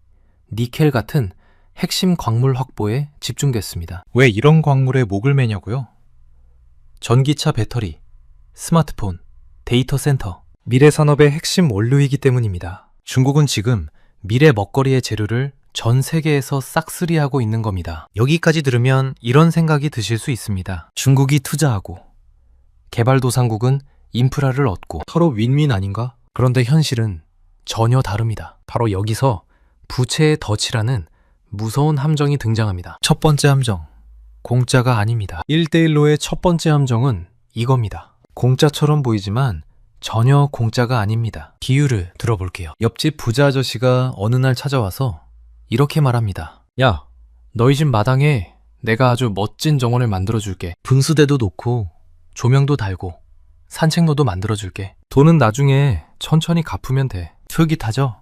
니켈 같은 핵심 광물 확보에 집중됐습니다. 왜 이런 광물에 목을 매냐고요? 전기차 배터리, 스마트폰, 데이터 센터, 미래 산업의 핵심 원료이기 때문입니다. 중국은 지금 미래 먹거리의 재료를 전 세계에서 싹쓸이하고 있는 겁니다. 여기까지 들으면 이런 생각이 드실 수 있습니다. 중국이 투자하고 개발도상국은 인프라를 얻고 서로 윈윈 아닌가? 그런데 현실은 전혀 다릅니다. 바로 여기서 부채의 덫이라는 무서운 함정이 등장합니다. 첫 번째 함정, 공짜가 아닙니다. 1대1로의 첫 번째 함정은 이겁니다. 공짜처럼 보이지만 전혀 공짜가 아닙니다. 비유를 들어볼게요. 옆집 부자 아저씨가 어느 날 찾아와서 이렇게 말합니다. 야, 너희 집 마당에 내가 아주 멋진 정원을 만들어줄게. 분수대도 놓고 조명도 달고 산책로도 만들어줄게. 돈은 나중에 천천히 갚으면 돼. 솔깃하죠?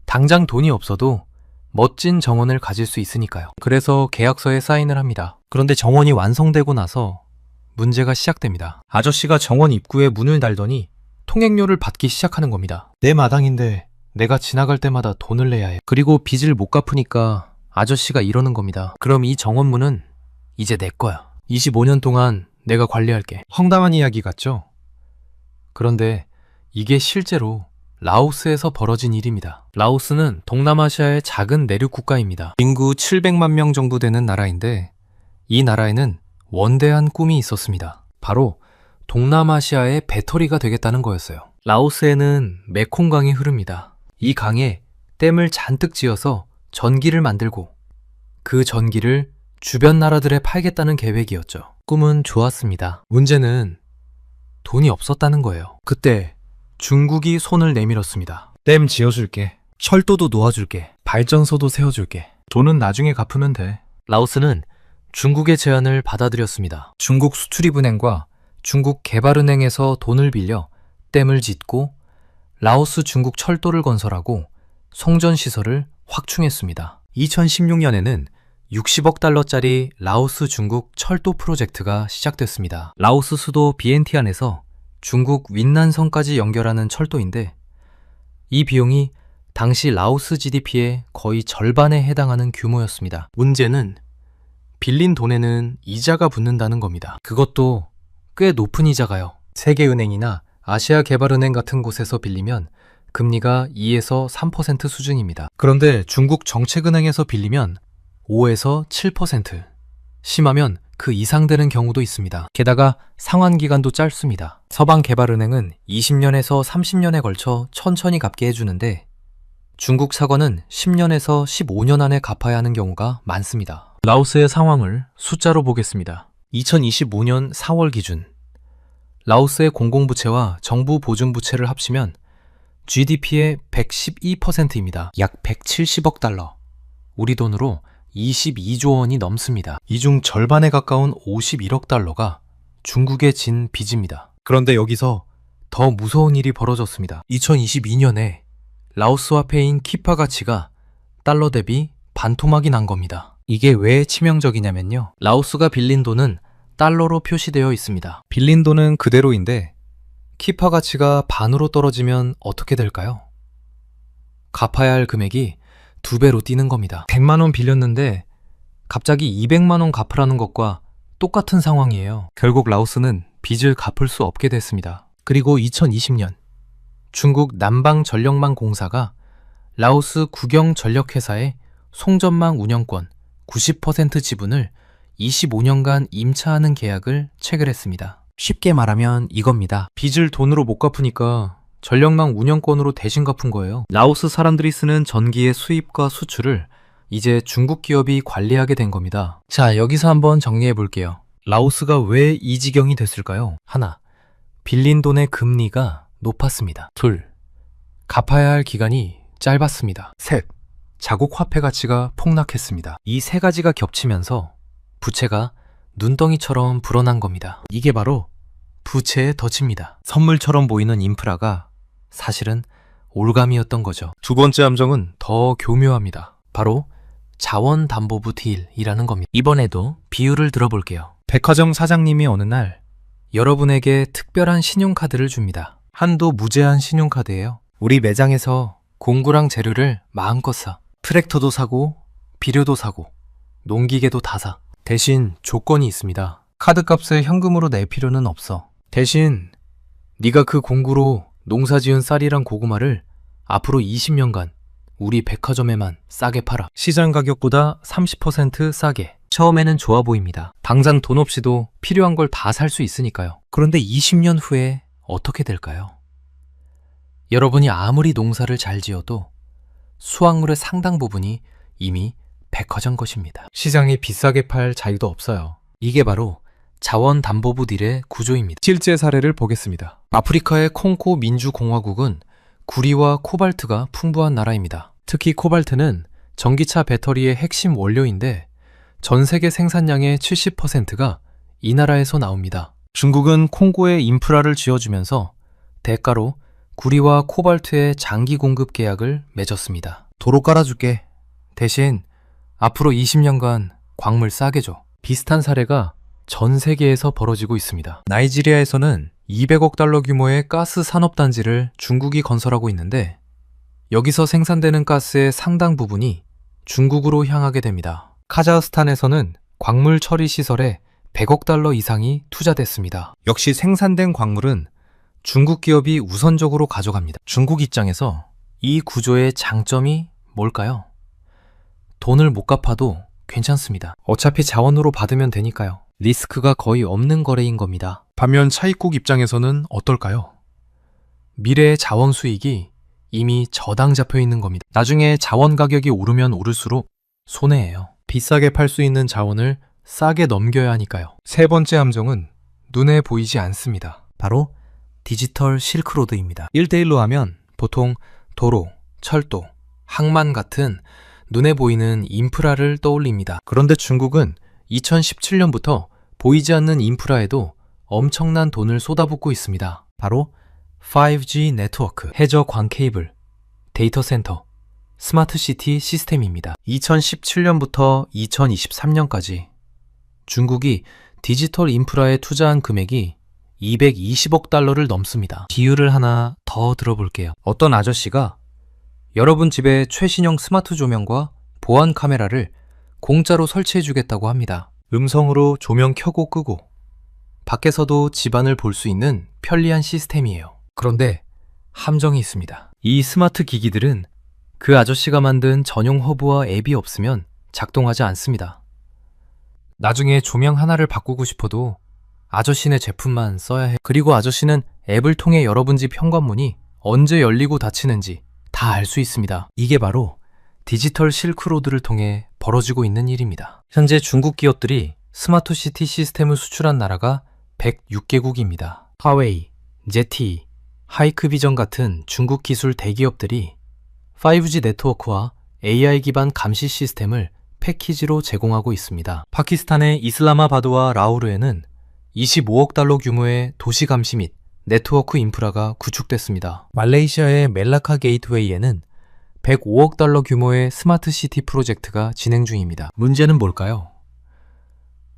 당장 돈이 없어도 멋진 정원을 가질 수 있으니까요. 그래서 계약서에 사인을 합니다. 그런데 정원이 완성되고 나서 문제가 시작됩니다. 아저씨가 정원 입구에 문을 달더니 통행료를 받기 시작하는 겁니다. 내 마당인데 내가 지나갈 때마다 돈을 내야 해. 그리고 빚을 못 갚으니까 아저씨가 이러는 겁니다. 그럼 이 정원문은 이제 내 거야. 25년 동안 내가 관리할게. 황당한 이야기 같죠? 그런데 이게 실제로 라오스에서 벌어진 일입니다. 라오스는 동남아시아의 작은 내륙 국가입니다. 인구 700만 명 정도 되는 나라인데 이 나라에는 원대한 꿈이 있었습니다. 바로 동남아시아의 배터리가 되겠다는 거였어요. 라오스에는 메콩강이 흐릅니다. 이 강에 댐을 잔뜩 지어서 전기를 만들고 그 전기를 주변 나라들에 팔겠다는 계획이었죠. 꿈은 좋았습니다. 문제는 돈이 없었다는 거예요. 그때 중국이 손을 내밀었습니다. 댐 지어줄게. 철도도 놓아줄게. 발전소도 세워줄게. 돈은 나중에 갚으면 돼. 라오스는 중국의 제안을 받아들였습니다. 중국 수출입은행과 중국 개발은행에서 돈을 빌려 댐을 짓고 라오스 중국 철도를 건설하고 송전시설을 확충했습니다. 2016년에는 60억 달러짜리 라오스 중국 철도 프로젝트가 시작됐습니다. 라오스 수도 비엔티안에서 중국 윈난성까지 연결하는 철도인데 이 비용이 당시 라오스 GDP의 거의 절반에 해당하는 규모였습니다. 문제는 빌린 돈에는 이자가 붙는다는 겁니다. 그것도 꽤 높은 이자가요. 세계은행이나 아시아개발은행 같은 곳에서 빌리면 금리가 2에서 3% 수준입니다. 그런데 중국 정책은행에서 빌리면 5에서 7%, 심하면 그 이상 되는 경우도 있습니다. 게다가 상환기간도 짧습니다. 서방개발은행은 20년에서 30년에 걸쳐 천천히 갚게 해주는데 중국 사과는 10년에서 15년 안에 갚아야 하는 경우가 많습니다. 라오스의 상황을 숫자로 보겠습니다. 2025년 4월 기준 라오스의 공공부채와 정부 보증부채를 합치면 GDP의 112%입니다. 약 170억 달러. 우리 돈으로 22조 원이 넘습니다. 이 중 절반에 가까운 51억 달러가 중국에 진 빚입니다. 그런데 여기서 더 무서운 일이 벌어졌습니다. 2022년에 라오스 화폐인 키파 가치가 달러 대비 반토막이 난 겁니다. 이게 왜 치명적이냐면요. 라오스가 빌린 돈은 달러로 표시되어 있습니다. 빌린 돈은 그대로인데 키파 가치가 반으로 떨어지면 어떻게 될까요? 갚아야 할 금액이 2배로 뛰는 겁니다. 100만 원 빌렸는데 갑자기 200만 원 갚으라는 것과 똑같은 상황이에요. 결국 라오스는 빚을 갚을 수 없게 됐습니다. 그리고 2020년 중국 남방전력망 공사가 라오스 국영전력회사의 송전망 운영권 90% 지분을 25년간 임차하는 계약을 체결했습니다. 쉽게 말하면 이겁니다. 빚을 돈으로 못 갚으니까 전력망 운영권으로 대신 갚은 거예요. 라오스 사람들이 쓰는 전기의 수입과 수출을 이제 중국 기업이 관리하게 된 겁니다. 자, 여기서 한번 정리해 볼게요. 라오스가 왜 이 지경이 됐을까요? 하나, 빌린 돈의 금리가 높았습니다. 둘, 갚아야 할 기간이 짧았습니다. 셋, 자국 화폐 가치가 폭락했습니다. 이 세 가지가 겹치면서 부채가 눈덩이처럼 불어난 겁니다. 이게 바로 부채의 덫입니다. 선물처럼 보이는 인프라가 사실은 올감이었던 거죠. 두 번째 함정은 더 교묘합니다. 바로 자원담보부 딜이라는 겁니다. 이번에도 비유를 들어볼게요. 백화점 사장님이 어느 날 여러분에게 특별한 신용카드를 줍니다. 한도 무제한 신용카드예요. 우리 매장에서 공구랑 재료를 마음껏 사. 트랙터도 사고 비료도 사고 농기계도 다 사. 대신 조건이 있습니다. 카드값을 현금으로 낼 필요는 없어. 대신 네가 그 공구로 농사지은 쌀이랑 고구마를 앞으로 20년간 우리 백화점에만 싸게 팔아. 시장 가격보다 30% 싸게. 처음에는 좋아 보입니다. 당장 돈 없이도 필요한 걸 다 살 수 있으니까요. 그런데 20년 후에 어떻게 될까요? 여러분이 아무리 농사를 잘 지어도 수확물의 상당 부분이 이미 백화점 것입니다. 시장이 비싸게 팔 자유도 없어요. 이게 바로 자원담보부 딜의 구조입니다. 실제 사례를 보겠습니다. 아프리카의 콩고 민주공화국은 구리와 코발트가 풍부한 나라입니다. 특히 코발트는 전기차 배터리의 핵심 원료인데 전 세계 생산량의 70%가 이 나라에서 나옵니다. 중국은 콩고에 인프라를 지어주면서 대가로 구리와 코발트의 장기 공급 계약을 맺었습니다. 도로 깔아줄게. 대신 앞으로 20년간 광물 싸게 줘. 비슷한 사례가 전 세계에서 벌어지고 있습니다. 나이지리아에서는 200억 달러 규모의 가스 산업단지를 중국이 건설하고 있는데 여기서 생산되는 가스의 상당 부분이 중국으로 향하게 됩니다. 카자흐스탄에서는 광물 처리 시설에 100억 달러 이상이 투자됐습니다. 역시 생산된 광물은 중국 기업이 우선적으로 가져갑니다. 중국 입장에서 이 구조의 장점이 뭘까요? 돈을 못 갚아도 괜찮습니다. 어차피 자원으로 받으면 되니까요. 리스크가 거의 없는 거래인 겁니다. 반면 차익국 입장에서는 어떨까요? 미래의 자원 수익이 이미 저당 잡혀 있는 겁니다. 나중에 자원 가격이 오르면 오를수록 손해예요. 비싸게 팔 수 있는 자원을 싸게 넘겨야 하니까요. 세 번째 함정은 눈에 보이지 않습니다. 바로 디지털 실크로드입니다. 1대1로 하면 보통 도로, 철도, 항만 같은 눈에 보이는 인프라를 떠올립니다. 그런데 중국은 2017년부터 보이지 않는 인프라에도 엄청난 돈을 쏟아붓고 있습니다. 바로 5G 네트워크, 해저 광 케이블, 데이터 센터, 스마트 시티 시스템입니다. 2017년부터 2023년까지 중국이 디지털 인프라에 투자한 금액이 220억 달러를 넘습니다. 비유를 하나 더 들어볼게요. 어떤 아저씨가 여러분 집에 최신형 스마트 조명과 보안 카메라를 공짜로 설치해 주겠다고 합니다. 음성으로 조명 켜고 끄고 밖에서도 집안을 볼 수 있는 편리한 시스템이에요. 그런데 함정이 있습니다. 이 스마트 기기들은 그 아저씨가 만든 전용 허브와 앱이 없으면 작동하지 않습니다. 나중에 조명 하나를 바꾸고 싶어도 아저씨네 제품만 써야 해요. 그리고 아저씨는 앱을 통해 여러분 집 현관문이 언제 열리고 닫히는지 다 알 수 있습니다. 이게 바로 디지털 실크로드를 통해 벌어지고 있는 일입니다. 현재 중국 기업들이 스마트 시티 시스템을 수출한 나라가 106개국입니다. 화웨이, ZTE, 하이크비전 같은 중국 기술 대기업들이 5G 네트워크와 AI 기반 감시 시스템을 패키지로 제공하고 있습니다. 파키스탄의 이슬라마바드와 라오르에는 25억 달러 규모의 도시 감시 및 네트워크 인프라가 구축됐습니다. 말레이시아의 멜라카 게이트웨이에는 105억 달러 규모의 스마트 시티 프로젝트가 진행 중입니다. 문제는 뭘까요?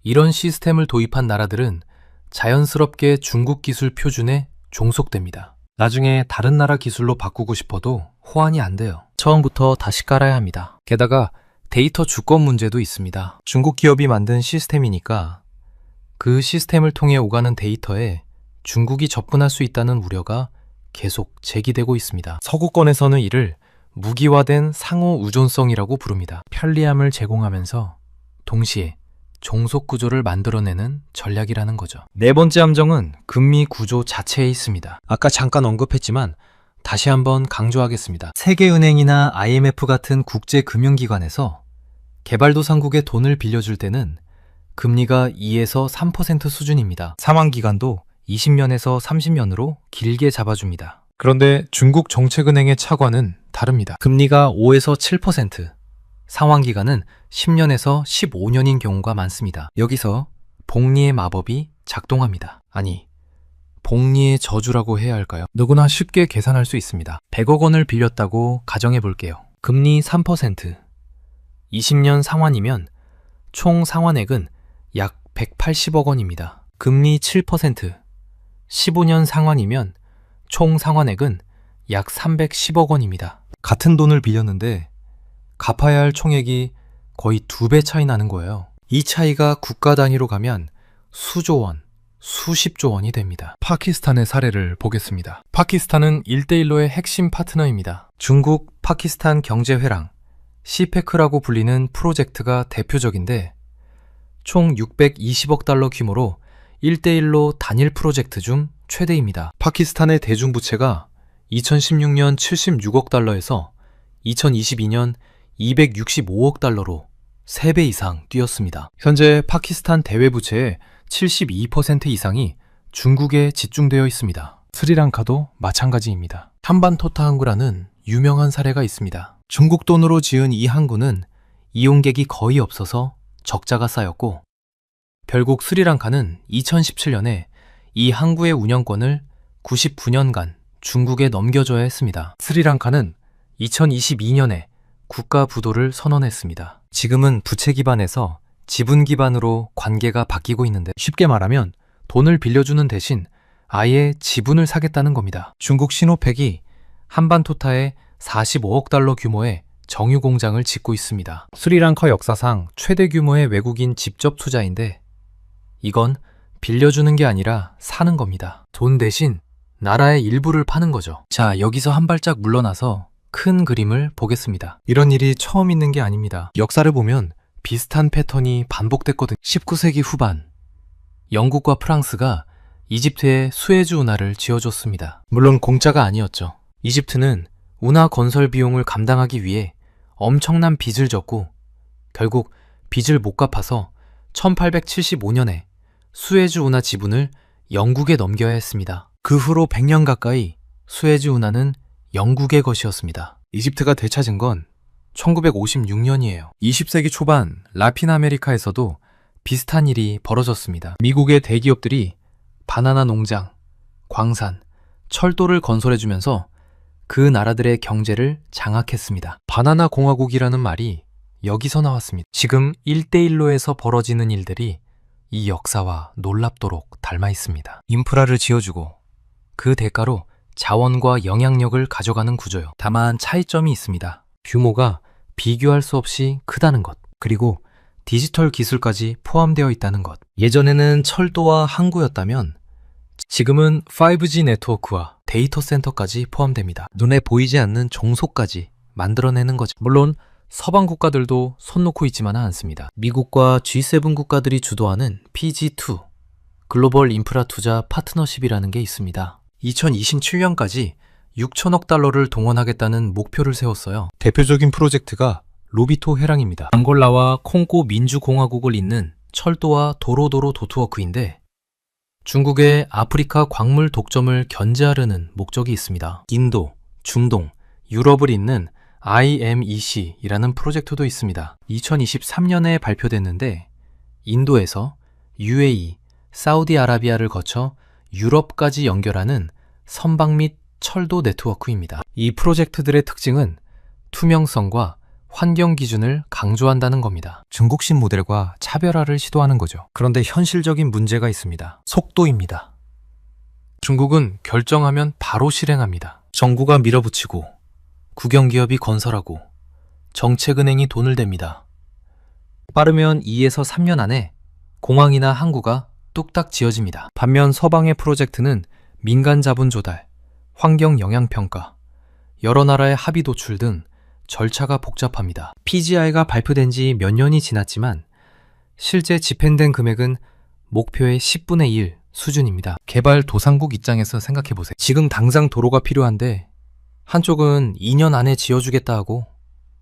이런 시스템을 도입한 나라들은 자연스럽게 중국 기술 표준에 종속됩니다. 나중에 다른 나라 기술로 바꾸고 싶어도 호환이 안 돼요. 처음부터 다시 깔아야 합니다. 게다가 데이터 주권 문제도 있습니다. 중국 기업이 만든 시스템이니까 그 시스템을 통해 오가는 데이터에 중국이 접근할 수 있다는 우려가 계속 제기되고 있습니다. 서구권에서는 이를 무기화된 상호 의존성이라고 부릅니다. 편리함을 제공하면서 동시에 종속 구조를 만들어내는 전략이라는 거죠. 네 번째 함정은 금리 구조 자체에 있습니다. 아까 잠깐 언급했지만 다시 한번 강조하겠습니다. 세계은행이나 IMF 같은 국제금융기관에서 개발도상국에 돈을 빌려줄 때는 금리가 2에서 3% 수준입니다. 상환기간도 20년에서 30년으로 길게 잡아줍니다. 그런데 중국 정책은행의 차관은 다릅니다. 금리가 5에서 7%, 상환기간은 10년에서 15년인 경우가 많습니다. 여기서 복리의 마법이 작동합니다. 아니, 복리의 저주라고 해야 할까요? 누구나 쉽게 계산할 수 있습니다. 100억 원을 빌렸다고 가정해 볼게요. 금리 3%, 20년 상환이면 총 상환액은 약 180억 원입니다. 금리 7%, 15년 상환이면 총 상환액은 약 310억 원입니다. 같은 돈을 빌렸는데 갚아야 할 총액이 거의 2배 차이 나는 거예요. 이 차이가 국가 단위로 가면 수조 원, 수십조 원이 됩니다. 파키스탄의 사례를 보겠습니다. 파키스탄은 1대1로의 핵심 파트너입니다. 중국 파키스탄 경제회랑, CPEC라고 불리는 프로젝트가 대표적인데 총 620억 달러 규모로 1대1로 단일 프로젝트 중 최대입니다. 파키스탄의 대중부채가 2016년 76억 달러에서 2022년 265억 달러로 3배 이상 뛰었습니다. 현재 파키스탄 대외부채의 72% 이상이 중국에 집중되어 있습니다. 스리랑카도 마찬가지입니다. 한반토타 항구라는 유명한 사례가 있습니다. 중국 돈으로 지은 이 항구는 이용객이 거의 없어서 적자가 쌓였고 결국 스리랑카는 2017년에 이 항구의 운영권을 99년간 중국에 넘겨줘야 했습니다. 스리랑카는 2022년에 국가 부도를 선언했습니다. 지금은 부채 기반에서 지분 기반으로 관계가 바뀌고 있는데 쉽게 말하면 돈을 빌려주는 대신 아예 지분을 사겠다는 겁니다. 중국 시노팩이 한반토타에 45억 달러 규모의 정유 공장을 짓고 있습니다. 스리랑카 역사상 최대 규모의 외국인 직접 투자인데 이건 빌려주는 게 아니라 사는 겁니다. 돈 대신 나라의 일부를 파는 거죠. 자, 여기서 한 발짝 물러나서 큰 그림을 보겠습니다. 이런 일이 처음 있는 게 아닙니다. 역사를 보면 비슷한 패턴이 반복됐거든요. 19세기 후반 영국과 프랑스가 이집트에 수에즈 운하를 지어줬습니다. 물론 공짜가 아니었죠. 이집트는 운하 건설 비용을 감당하기 위해 엄청난 빚을 졌고 결국 빚을 못 갚아서 1875년에 수에즈 운하 지분을 영국에 넘겨야 했습니다. 그 후로 100년 가까이 수에즈 운하는 영국의 것이었습니다. 이집트가 되찾은 건 1956년이에요. 20세기 초반 라틴 아메리카에서도 비슷한 일이 벌어졌습니다. 미국의 대기업들이 바나나 농장, 광산, 철도를 건설해주면서 그 나라들의 경제를 장악했습니다. 바나나 공화국이라는 말이 여기서 나왔습니다. 지금 1대1로에서 벌어지는 일들이 이 역사와 놀랍도록 닮아 있습니다. 인프라를 지어주고 그 대가로 자원과 영향력을 가져가는 구조요. 다만 차이점이 있습니다. 규모가 비교할 수 없이 크다는 것, 그리고 디지털 기술까지 포함되어 있다는 것. 예전에는 철도와 항구였다면 지금은 5G 네트워크와 데이터 센터까지 포함됩니다. 눈에 보이지 않는 종속까지 만들어내는 거죠. 물론 서방 국가들도 손 놓고 있지만은 않습니다. 미국과 G7 국가들이 주도하는 PG2, 글로벌 인프라 투자 파트너십이라는 게 있습니다. 2027년까지 6천억 달러를 동원하겠다는 목표를 세웠어요. 대표적인 프로젝트가 로비토 해랑입니다. 앙골라와 콩고 민주공화국을 잇는 철도와 도로도로 도트워크인데 중국의 아프리카 광물 독점을 견제하려는 목적이 있습니다. 인도, 중동, 유럽을 잇는 IMEC이라는 프로젝트도 있습니다. 2023년에 발표됐는데 인도에서 UAE, 사우디아라비아를 거쳐 유럽까지 연결하는 선박 및 철도 네트워크입니다. 이 프로젝트들의 특징은 투명성과 환경 기준을 강조한다는 겁니다. 중국식 모델과 차별화를 시도하는 거죠. 그런데 현실적인 문제가 있습니다. 속도입니다. 중국은 결정하면 바로 실행합니다. 정부가 밀어붙이고 국영기업이 건설하고 정책은행이 돈을 댑니다. 빠르면 2에서 3년 안에 공항이나 항구가 뚝딱 지어집니다. 반면 서방의 프로젝트는 민간 자본 조달, 환경 영향 평가, 여러 나라의 합의 도출 등 절차가 복잡합니다. PGI가 발표된 지 몇 년이 지났지만 실제 집행된 금액은 목표의 10분의 1 수준입니다. 개발도상국 입장에서 생각해보세요. 지금 당장 도로가 필요한데 한쪽은 2년 안에 지어주겠다 하고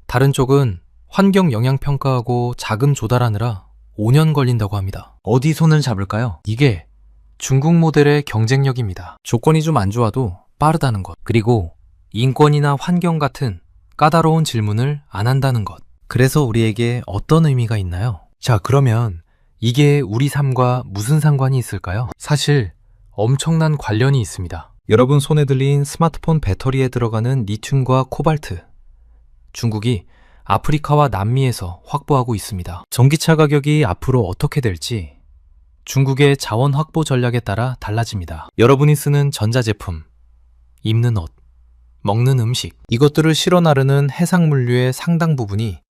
다른 쪽은 환경 영향 평가하고 자금 조달하느라 5년 걸린다고 합니다. 어디 손을 잡을까요? 이게 중국 모델의 경쟁력입니다. 조건이 좀 안 좋아도 빠르다는 것, 그리고 인권이나 환경 같은 까다로운 질문을 안 한다는 것. 그래서 우리에게 어떤 의미가 있나요? 자, 그러면 이게 우리 삶과 무슨 상관이 있을까요? 사실 엄청난 관련이 있습니다. 여러분 손에 들린 스마트폰 배터리에 들어가는 리튬과 코발트. 중국이 아프리카와 남미에서 확보하고 있습니다. 전기차 가격이 앞으로 어떻게 될지 중국의 자원 확보 전략에 따라 달라집니다. 여러분이 쓰는 전자제품, 입는 옷, 먹는 음식, 이것들을 실어 나르는 해상물류의 상당 부분이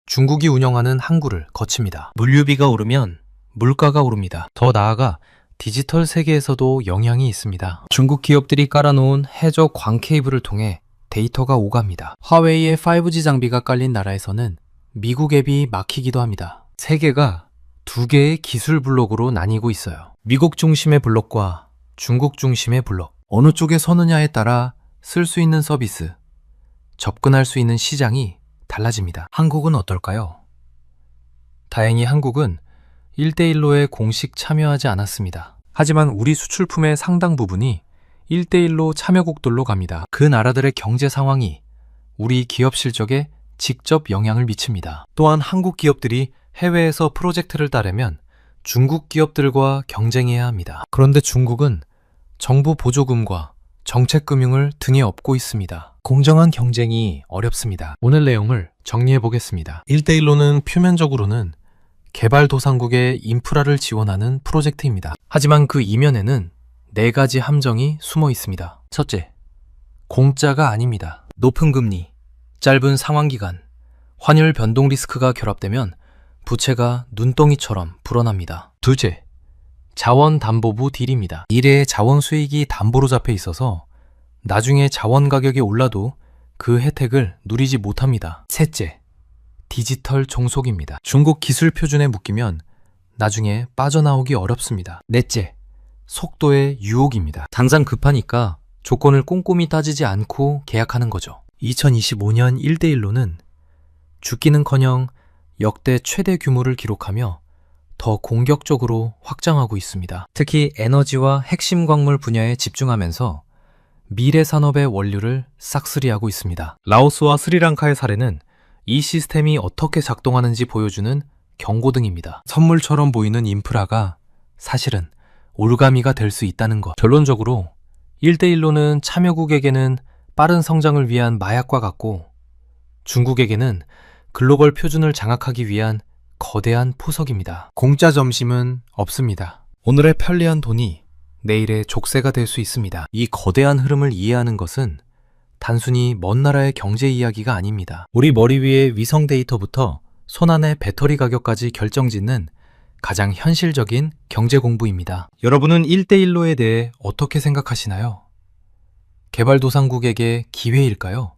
중국이 운영하는 항구를 거칩니다. 물류비가 오르면 물가가 오릅니다. 더 나아가 디지털 세계에서도 영향이 있습니다. 중국 기업들이 깔아놓은 해저 광 케이블을 통해 데이터가 오갑니다. 화웨이의 5G 장비가 깔린 나라에서는 미국 앱이 막히기도 합니다. 세계가 두 개의 기술 블록으로 나뉘고 있어요. 미국 중심의 블록과 중국 중심의 블록. 어느 쪽에 서느냐에 따라 쓸 수 있는 서비스, 접근할 수 있는 시장이 달라집니다. 한국은 어떨까요? 다행히 한국은 1대1로에 공식 참여하지 않았습니다. 하지만 우리 수출품의 상당 부분이 1대1로 참여국들로 갑니다. 그 나라들의 경제 상황이 우리 기업 실적에 직접 영향을 미칩니다. 또한 한국 기업들이 해외에서 프로젝트를 따려면 중국 기업들과 경쟁해야 합니다. 그런데 중국은 정부 보조금과 정책금융을 등에 업고 있습니다. 공정한 경쟁이 어렵습니다. 오늘 내용을 정리해 보겠습니다. 1대1로는 표면적으로는 개발도상국의 인프라를 지원하는 프로젝트입니다. 하지만 그 이면에는 4가지 함정이 숨어 있습니다. 첫째, 공짜가 아닙니다. 높은 금리, 짧은 상환기간, 환율 변동 리스크가 결합되면 부채가 눈덩이처럼 불어납니다. 둘째, 자원담보부 딜입니다. 미래의 자원 수익이 담보로 잡혀 있어서 나중에 자원 가격이 올라도 그 혜택을 누리지 못합니다. 셋째, 디지털 종속입니다. 중국 기술 표준에 묶이면 나중에 빠져나오기 어렵습니다. 넷째, 속도의 유혹입니다. 당장 급하니까 조건을 꼼꼼히 따지지 않고 계약하는 거죠. 2025년 1대1로는 죽기는커녕 역대 최대 규모를 기록하며 더 공격적으로 확장하고 있습니다. 특히 에너지와 핵심 광물 분야에 집중하면서 미래 산업의 원료를 싹쓸이하고 있습니다. 라오스와 스리랑카의 사례는 이 시스템이 어떻게 작동하는지 보여주는 경고등입니다. 선물처럼 보이는 인프라가 사실은 올가미가 될 수 있다는 것. 결론적으로 1대1로는 참여국에게는 빠른 성장을 위한 마약과 같고 중국에게는 글로벌 표준을 장악하기 위한 거대한 포석입니다. 공짜 점심은 없습니다. 오늘의 편리한 돈이 내일의 족쇄가 될 수 있습니다. 이 거대한 흐름을 이해하는 것은 단순히 먼 나라의 경제 이야기가 아닙니다. 우리 머리 위에 위성 데이터부터 손안의 배터리 가격까지 결정짓는 가장 현실적인 경제 공부입니다. 여러분은 1대1로에 대해 어떻게 생각하시나요? 개발도상국에게 기회일까요?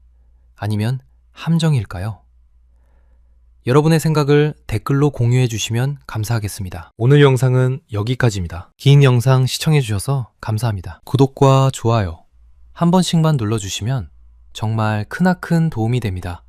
아니면 함정일까요? 여러분의 생각을 댓글로 공유해 주시면 감사하겠습니다. 오늘 영상은 여기까지입니다. 긴 영상 시청해 주셔서 감사합니다. 구독과 좋아요 한 번씩만 눌러주시면 정말 크나큰 도움이 됩니다.